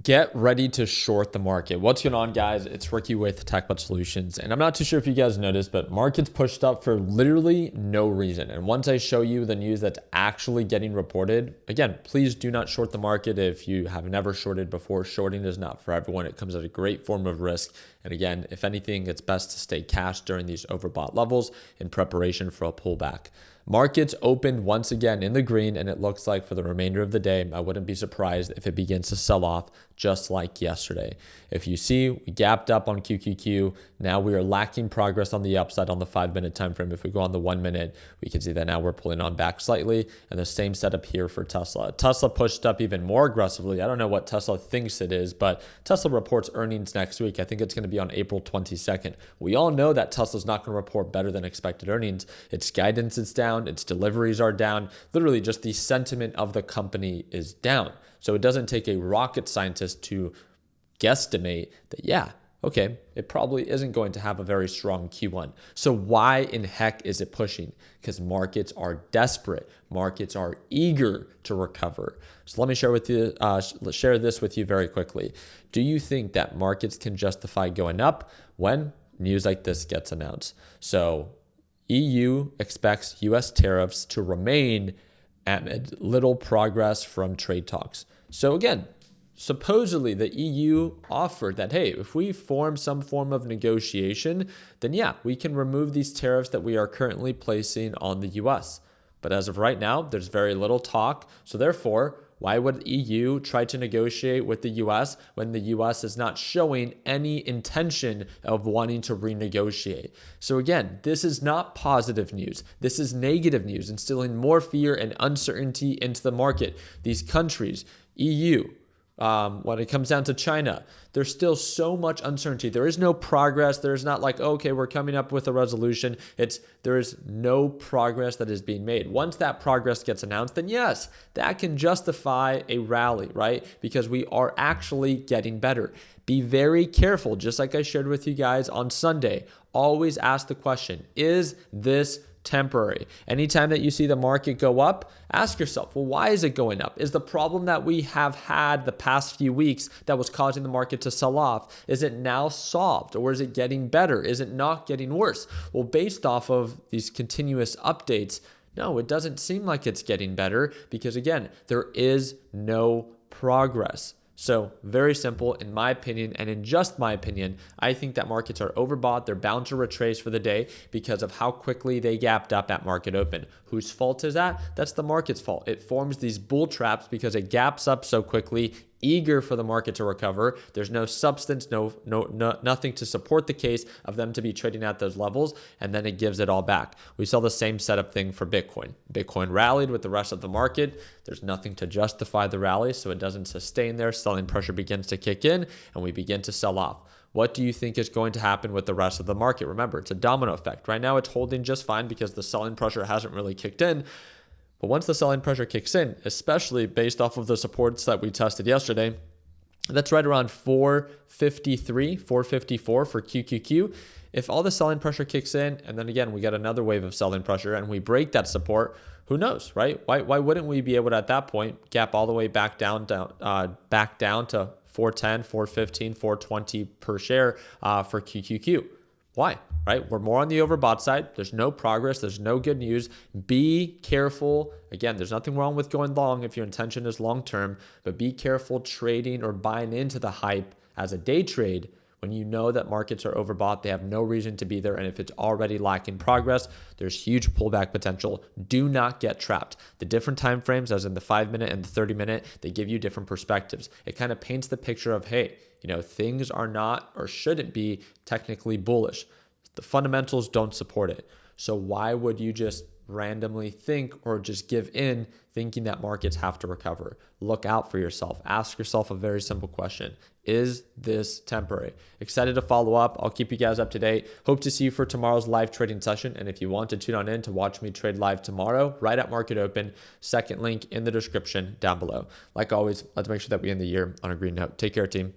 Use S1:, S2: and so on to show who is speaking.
S1: Get ready to short the market. What's going on, guys? It's Ricky with TechBot Solutions. And I'm not too sure if you guys noticed, but markets pushed up for literally no reason. And once I show you the news that's actually getting reported, again, please do not short the market if you have never shorted before. Shorting is not for everyone. It comes at a great form of risk. And again, if anything, it's best to stay cash during these overbought levels in preparation for a pullback. Markets opened once again in the green, and it looks like for the remainder of the day, I wouldn't be surprised if it begins to sell off just like yesterday. If you see, we gapped up on QQQ. Now we are lacking progress on the upside on the 5-minute time frame. If we go on the 1 minute, we can see that now we're pulling on back slightly, and the same setup here for Tesla. Tesla pushed up even more aggressively. I don't know what Tesla thinks it is, but Tesla reports earnings next week. I think it's going to be on April 22nd. We all know that Tesla's not going to report better than expected earnings. Its guidance is down. Its deliveries are down. Literally just the sentiment of the company is down. So it doesn't take a rocket scientist to guesstimate that, yeah, okay, it probably isn't going to have a very strong Q1. So why in heck is it pushing? Because markets are desperate. Markets are eager to recover. So let me share this with you very quickly. Do you think that markets can justify going up when news like this gets announced? So EU expects US tariffs to remain amid little progress from trade talks. So again, supposedly the EU offered that, hey, if we form some form of negotiation, then yeah, we can remove these tariffs that we are currently placing on the US. But as of right now, there's very little talk. So therefore, why would EU try to negotiate with the US when the US is not showing any intention of wanting to renegotiate? So again, this is not positive news. This is negative news, instilling more fear and uncertainty into the market. These countries, EU, when it comes down to China, there's still so much uncertainty. There is no progress. There's not like, okay, we're coming up with a resolution. There is no progress that is being made. Once that progress gets announced, then yes, that can justify a rally, right? Because we are actually getting better. Be very careful, just like I shared with you guys on Sunday. Always ask the question, is this temporary? Anytime that you see the market go up, ask yourself, well, why is it going up? Is the problem that we have had the past few weeks that was causing the market to sell off, is it now solved, or is it getting better? Is it not getting worse? Well, based off of these continuous updates, no, it doesn't seem like it's getting better because again, there is no progress. So very simple, in my opinion, and in just my opinion, I think that markets are overbought. They're bound to retrace for the day because of how quickly they gapped up at market open. Whose fault is that? That's the market's fault. It forms these bull traps because it gaps up so quickly, eager for the market to recover. There's no substance, nothing to support the case of them to be trading at those levels, and then it gives it all back. We saw the same setup thing for Bitcoin. Bitcoin rallied with the rest of the market. There's nothing to justify the rally, so it doesn't sustain there. Selling pressure begins to kick in, and we begin to sell off. What do you think is going to happen with the rest of the market? Remember, it's a domino effect. Right now, it's holding just fine because the selling pressure hasn't really kicked in. But once the selling pressure kicks in, especially based off of the supports that we tested yesterday, that's right around 453, 454 for QQQ. If all the selling pressure kicks in, and then again, we get another wave of selling pressure and we break that support, who knows, right? Why wouldn't we be able to, at that point, gap all the way back down to 410, 415, 420 per share for QQQ? Why? Right? We're more on the overbought side. There's no progress. There's no good news. Be careful. Again, there's nothing wrong with going long if your intention is long-term, but be careful trading or buying into the hype as a day trade when you know that markets are overbought. They have no reason to be there. And if it's already lacking progress, there's huge pullback potential. Do not get trapped. The different time frames, as in the 5-minute and the 30-minute, they give you different perspectives. It kind of paints the picture of, hey, things are not or shouldn't be technically bullish. The fundamentals don't support it. So why would you just randomly think or just give in thinking that markets have to recover? Look out for yourself. Ask yourself a very simple question. Is this temporary? Excited to follow up. I'll keep you guys up to date. Hope to see you for tomorrow's live trading session. And if you want to tune on in to watch me trade live tomorrow, right at market open, second link in the description down below. Like always, let's make sure that we end the year on a green note. Take care, team.